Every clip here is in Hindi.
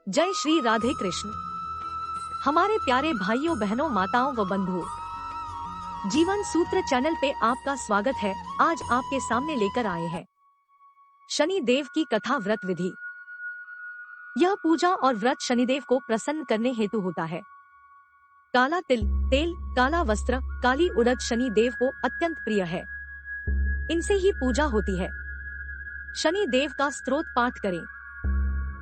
जय श्री राधे कृष्ण। हमारे प्यारे भाइयों बहनों माताओं व बंधुओं, जीवन सूत्र चैनल पे आपका स्वागत है। आज आपके सामने लेकर आए हैं शनि देव की कथा व्रत विधि। यह पूजा और व्रत शनिदेव को प्रसन्न करने हेतु होता है। काला तिल, तेल, काला वस्त्र, काली उड़द शनि देव को अत्यंत प्रिय है। इनसे ही पूजा होती है। शनि देव का स्तोत्र पाठ करें।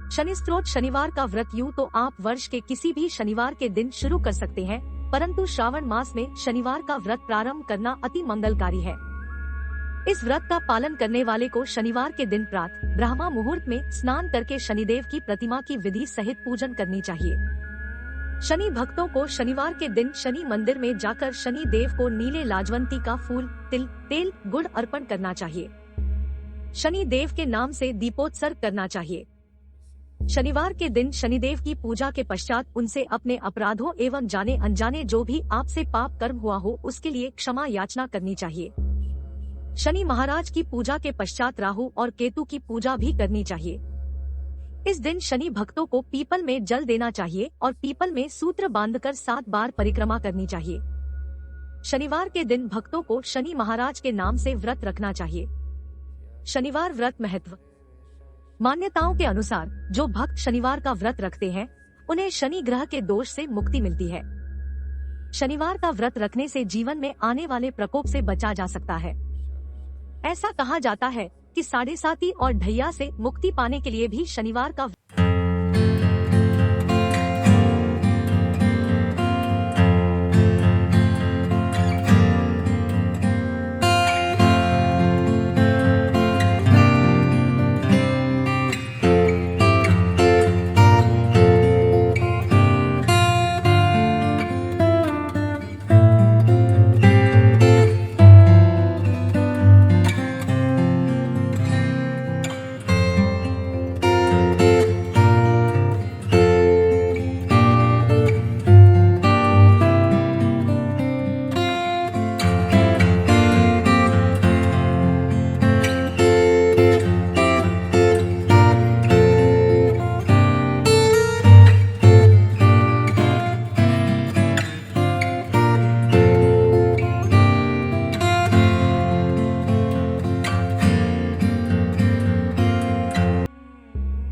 शनि स्तोत्र शनिवार का व्रत यूं तो आप वर्ष के किसी भी शनिवार के दिन शुरू कर सकते हैं, परंतु श्रावण मास में शनिवार का व्रत प्रारंभ करना अति मंगलकारी है। इस व्रत का पालन करने वाले को शनिवार के दिन प्रातः ब्रह्मा मुहूर्त में स्नान करके शनिदेव की प्रतिमा की विधि सहित पूजन करनी चाहिए। शनि भक्तों को शनिवार के दिन शनि मंदिर में जाकर शनि देव को नीले लाजवंती का फूल, तिल, तेल, गुड़ अर्पण करना चाहिए। शनि देव के नाम से दीपोत्सर्ग करना चाहिए। शनिवार के दिन शनिदेव की पूजा के पश्चात उनसे अपने अपराधों एवं जाने अनजाने जो भी आपसे पाप कर्म हुआ हो उसके लिए क्षमा याचना करनी चाहिए। शनि महाराज की पूजा के पश्चात राहु और केतु की पूजा भी करनी चाहिए। इस दिन शनि भक्तों को पीपल में जल देना चाहिए और पीपल में सूत्र बांधकर 7 बार परिक्रमा करनी चाहिए। शनिवार के दिन भक्तों को शनि महाराज के नाम से व्रत रखना चाहिए। शनिवार व्रत महत्व। मान्यताओं के अनुसार जो भक्त शनिवार का व्रत रखते हैं उन्हें शनि ग्रह के दोष से मुक्ति मिलती है। शनिवार का व्रत रखने से जीवन में आने वाले प्रकोप से बचा जा सकता है। ऐसा कहा जाता है कि 7.5 और ढैया से मुक्ति पाने के लिए भी शनिवार का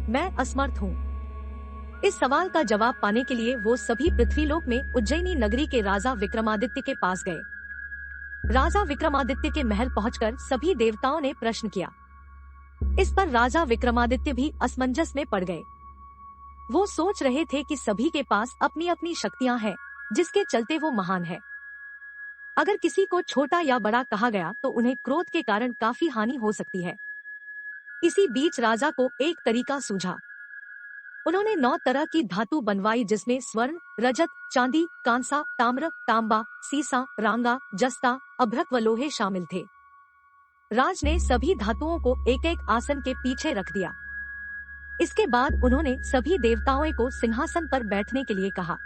मैं असमर्थ हूँ। इस सवाल का जवाब पाने के लिए वो सभी पृथ्वीलोक में उज्जैनी नगरी के राजा विक्रमादित्य के पास गए। राजा विक्रमादित्य के महल पहुंचकर सभी देवताओं ने प्रश्न किया। इस पर राजा विक्रमादित्य भी असमंजस में पड़ गए। वो सोच रहे थे कि सभी के पास अपनी अपनी शक्तियां हैं, जिसके चलते वो महान है। अगर किसी को छोटा या बड़ा कहा गया तो उन्हें क्रोध के कारण काफी हानि हो सकती है। इसी बीच राजा को एक तरीका सूझा। उन्होंने 9 तरह की धातु बनवाई, जिसमें स्वर्ण, रजत, चांदी, कांसा, ताम्र, तांबा, सीसा, रांगा, जस्ता, अभ्रक व लोहे शामिल थे। राज ने सभी धातुओं को एक एक आसन के पीछे रख दिया। इसके बाद उन्होंने सभी देवताओं को सिंहासन पर बैठने के लिए कहा।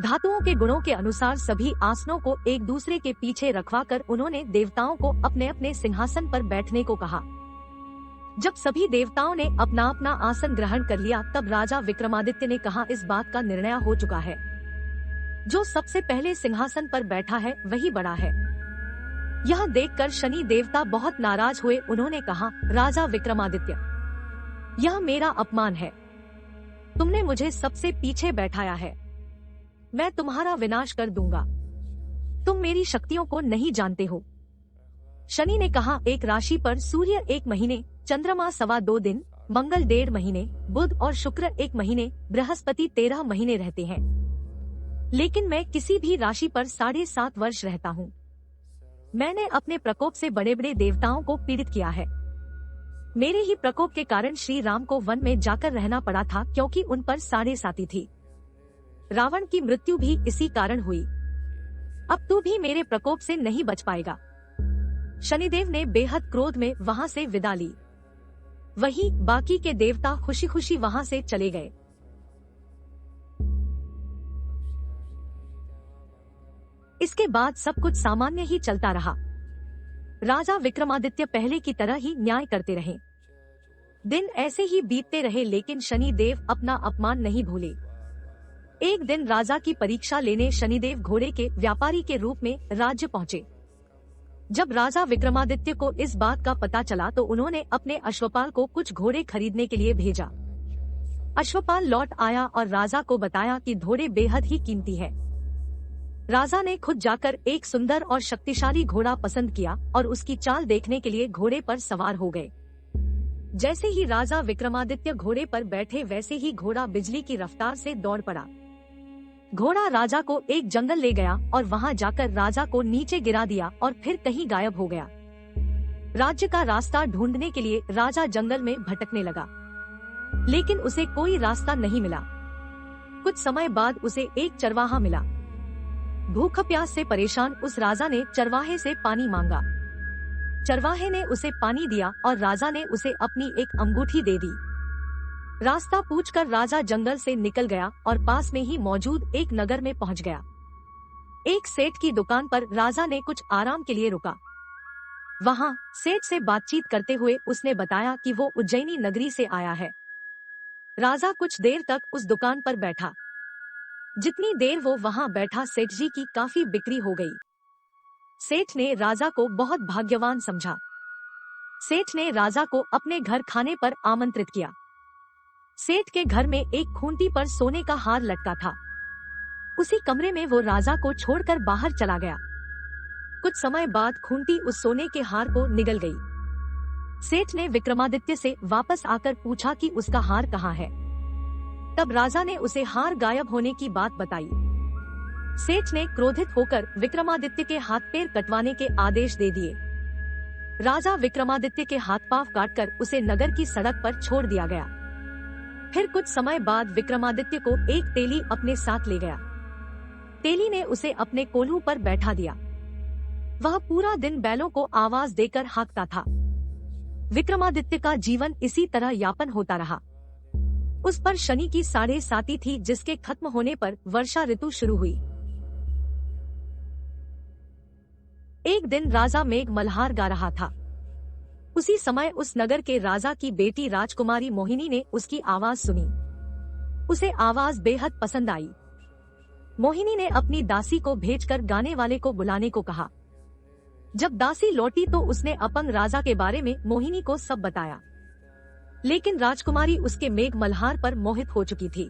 धातुओं के गुणों के अनुसार सभी आसनों को एक दूसरे के पीछे रखवाकर उन्होंने देवताओं को अपने अपने सिंहासन पर बैठने को कहा। जब सभी देवताओं ने अपना अपना आसन ग्रहण कर लिया तब राजा विक्रमादित्य ने कहा, इस बात का निर्णय हो चुका है। जो सबसे पहले सिंहासन पर बैठा है वही बड़ा है। यह देखकर शनि देवता बहुत नाराज हुए। उन्होंने कहा, राजा विक्रमादित्य, यह मेरा अपमान है। तुमने मुझे सबसे पीछे बैठाया है। मैं तुम्हारा विनाश कर दूंगा। तुम मेरी शक्तियों को नहीं जानते हो। शनि ने कहा, एक राशि पर सूर्य 1 महीने, चंद्रमा 2.25 दिन, मंगल 1.5 महीने, बुध और शुक्र 1 महीने, बृहस्पति 13 महीने रहते हैं। लेकिन मैं किसी भी राशि पर 7.5 वर्ष रहता हूँ। मैंने अपने प्रकोप से बड़े बड़े देवताओं को पीड़ित किया है। मेरे ही प्रकोप के कारण श्री राम को वन में जाकर रहना पड़ा था, क्योंकि उन पर 7.5 थी। रावण की मृत्यु भी इसी कारण हुई। अब तू भी मेरे प्रकोप से नहीं बच पाएगा। शनिदेव ने बेहद क्रोध में वहां से विदा ली। वहीं बाकी के देवता खुशी खुशी वहां से चले गए। इसके बाद सब कुछ सामान्य ही चलता रहा। राजा विक्रमादित्य पहले की तरह ही न्याय करते रहे। दिन ऐसे ही बीतते रहे, लेकिन शनिदेव अपना अपमान नहीं भूले। एक दिन राजा की परीक्षा लेने शनिदेव घोड़े के व्यापारी के रूप में राज्य पहुँचे। जब राजा विक्रमादित्य को इस बात का पता चला तो उन्होंने अपने अश्वपाल को कुछ घोड़े खरीदने के लिए भेजा। अश्वपाल लौट आया और राजा को बताया कि घोड़े बेहद ही कीमती है। राजा ने खुद जाकर एक सुंदर और शक्तिशाली घोड़ा पसंद किया और उसकी चाल देखने के लिए घोड़े पर सवार हो गए। जैसे ही राजा विक्रमादित्य घोड़े पर बैठे, वैसे ही घोड़ा बिजली की रफ्तार से दौड़ पड़ा। घोड़ा राजा को एक जंगल ले गया और वहां जाकर राजा को नीचे गिरा दिया और फिर कहीं गायब हो गया। राज्य का रास्ता ढूंढने के लिए राजा जंगल में भटकने लगा, लेकिन उसे कोई रास्ता नहीं मिला। कुछ समय बाद उसे एक चरवाहा मिला। भूख प्यास से परेशान उस राजा ने चरवाहे से पानी मांगा। चरवाहे ने उसे पानी दिया और राजा ने उसे अपनी एक अंगूठी दे दी। रास्ता पूछकर राजा जंगल से निकल गया और पास में ही मौजूद एक नगर में पहुंच गया। एक सेठ की दुकान पर राजा ने कुछ आराम के लिए रुका। वहां सेठ से बातचीत करते हुए उसने बताया कि वो उज्जैनी नगरी से आया है। राजा कुछ देर तक उस दुकान पर बैठा। जितनी देर वो वहां बैठा, सेठ जी की काफी बिक्री हो गई। सेठ ने राजा को बहुत भाग्यवान समझा। सेठ ने राजा को अपने घर खाने पर आमंत्रित किया। सेठ के घर में एक खूंटी पर सोने का हार लटका था। उसी कमरे में वो राजा को छोड़कर बाहर चला गया। कुछ समय बाद खूंटी उस सोने के हार को निगल गई। सेठ ने विक्रमादित्य से वापस आकर पूछा कि उसका हार कहाँ है। तब राजा ने उसे हार गायब होने की बात बताई। सेठ ने क्रोधित होकर विक्रमादित्य के हाथ पैर कटवाने के आदेश दे दिए। राजा विक्रमादित्य के हाथ पांव काटकर उसे नगर की सड़क पर छोड़ दिया गया। फिर कुछ समय बाद विक्रमादित्य को एक तेली अपने साथ ले गया। तेली ने उसे अपने कोल्हू पर बैठा दिया। वह पूरा दिन बैलों को आवाज देकर हाँकता था। विक्रमादित्य का जीवन इसी तरह यापन होता रहा। उस पर शनि की 7.5 थी, जिसके खत्म होने पर वर्षा ऋतु शुरू हुई। एक दिन राजा मेघ मल्हार गा रहा था। उसी समय उस नगर के राजा की बेटी राजकुमारी मोहिनी ने उसकी आवाज सुनी। उसे आवाज बेहद पसंद आई। मोहिनी ने अपनी दासी को भेजकर गाने वाले को बुलाने को कहा। जब दासी लौटी तो उसने अपंग राजा के बारे में मोहिनी को सब बताया, लेकिन राजकुमारी उसके मेघ मल्हार पर मोहित हो चुकी थी।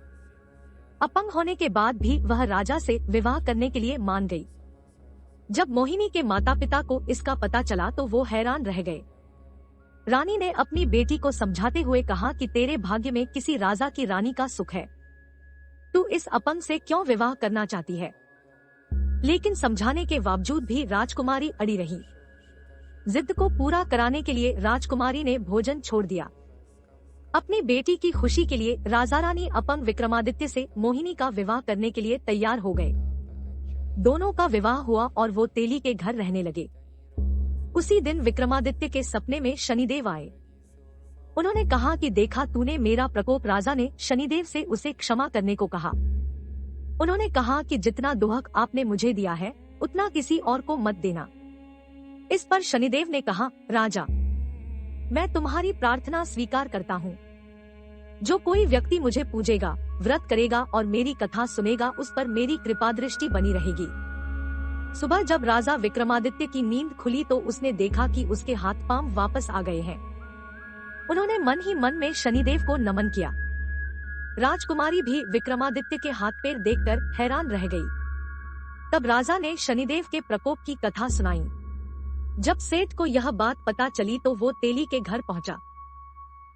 अपंग होने के बाद भी वह राजा से विवाह करने के लिए मान गई। जब मोहिनी के माता पिता को इसका पता चला तो वो हैरान रह गए। रानी ने अपनी बेटी को समझाते हुए कहा कि तेरे भाग्य में किसी राजा की रानी का सुख है, तू इस अपंग से क्यों विवाह करना चाहती है। लेकिन समझाने के बावजूद भी राजकुमारी अड़ी रही। जिद को पूरा कराने के लिए राजकुमारी ने भोजन छोड़ दिया। अपनी बेटी की खुशी के लिए राजा रानी अपंग विक्रमादित्य से मोहिनी का विवाह करने के लिए तैयार हो गए। दोनों का विवाह हुआ और वो तेली के घर रहने लगे। उसी दिन विक्रमादित्य के सपने में शनिदेव आए। उन्होंने कहा कि देखा तूने मेरा प्रकोप। राजा ने शनिदेव से उसे क्षमा करने को कहा। उन्होंने कहा कि जितना दुहक आपने मुझे दिया है उतना किसी और को मत देना। इस पर शनिदेव ने कहा, राजा, मैं तुम्हारी प्रार्थना स्वीकार करता हूँ। जो कोई व्यक्ति मुझे पूजेगा, व्रत करेगा और मेरी कथा सुनेगा, उस पर मेरी कृपा दृष्टि बनी रहेगी। सुबह जब राजा विक्रमादित्य की नींद खुली तो उसने देखा कि उसके हाथ पांव वापस आ गए हैं। उन्होंने मन ही मन में शनिदेव को नमन किया। राजकुमारी भी विक्रमादित्य के हाथ पैर देखकर हैरान रह गई। तब राजा ने शनिदेव के प्रकोप की कथा सुनाई। जब सेठ को यह बात पता चली तो वो तेली के घर पहुंचा।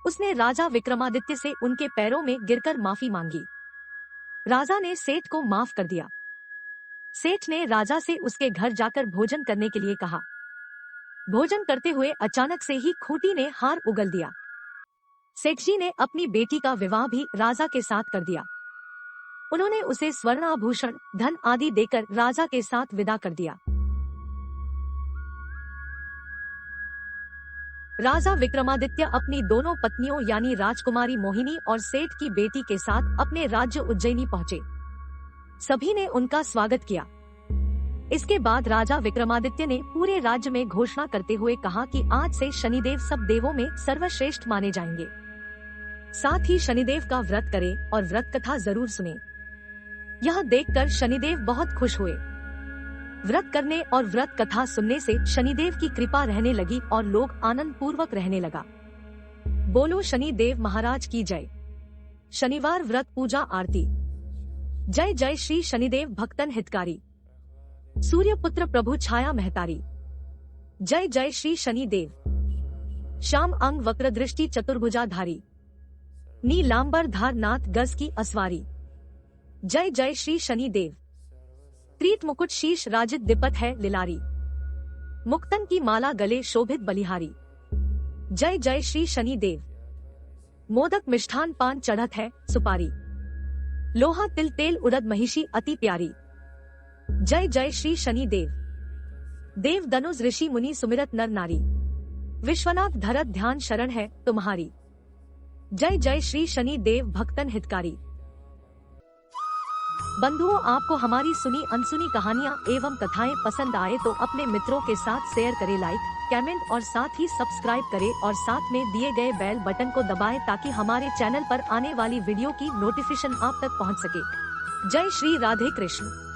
उसने राजा विक्रमादित्य से उनके पैरों में गिरकर माफी मांगी। राजा ने सेठ को माफ कर दिया। सेठ ने राजा से उसके घर जाकर भोजन करने के लिए कहा। भोजन करते हुए अचानक से ही खूंटी ने हार उगल दिया। सेठ जी ने अपनी बेटी का विवाह भी राजा के साथ कर दिया। उन्होंने उसे स्वर्णाभूषण, धन आदि देकर राजा के साथ विदा कर दिया। राजा विक्रमादित्य अपनी दोनों पत्नियों यानी राजकुमारी मोहिनी और सेठ की बेटी के साथ अपने राज्य उज्जैनी पहुँचे। सभी ने उनका स्वागत किया। इसके बाद राजा विक्रमादित्य ने पूरे राज्य में घोषणा करते हुए कहा कि आज से शनिदेव सब देवों में सर्वश्रेष्ठ माने जाएंगे। साथ ही शनिदेव का व्रत करें और व्रत कथा जरूर सुने। यह देखकर शनिदेव बहुत खुश हुए। व्रत करने और व्रत कथा सुनने से शनिदेव की कृपा रहने लगी और लोग आनंद पूर्वक रहने लगा। बोलो शनिदेव महाराज की जय। शनिवार व्रत पूजा आरती। जय जय श्री शनिदेव भक्तन हितकारी। सूर्यपुत्र प्रभु छाया महतारी। जय जय श्री शनिदेव। श्याम अंग वक्र दृष्टि चतुर्भुजाधारी। नीलांबर धार नाथ गज की असवारी। जय जय श्री शनिदेव। त्रित मुकुट शीश राजित दिपत है लिलारी। मुक्तन की माला गले शोभित बलिहारी। जय जय श्री शनिदेव। मोदक मिष्ठान पान चढ़त है सुपारी। लोहा तिल तेल उड़द महिषी अति प्यारी। जय जय श्री शनिदेव। देव दनुज ऋषि मुनि सुमिरत नर नारी। विश्वनाथ धरत ध्यान शरण है तुम्हारी। जय जय श्री शनि देव भक्तन हितकारी। बंधुओं, आपको हमारी सुनी अनसुनी कहानियाँ एवं कथाएं पसंद आए तो अपने मित्रों के साथ शेयर करें, लाइक, कमेंट और साथ ही सब्सक्राइब करें और साथ में दिए गए बेल बटन को दबाएं ताकि हमारे चैनल पर आने वाली वीडियो की नोटिफिकेशन आप तक पहुंच सके। जय श्री राधे कृष्ण।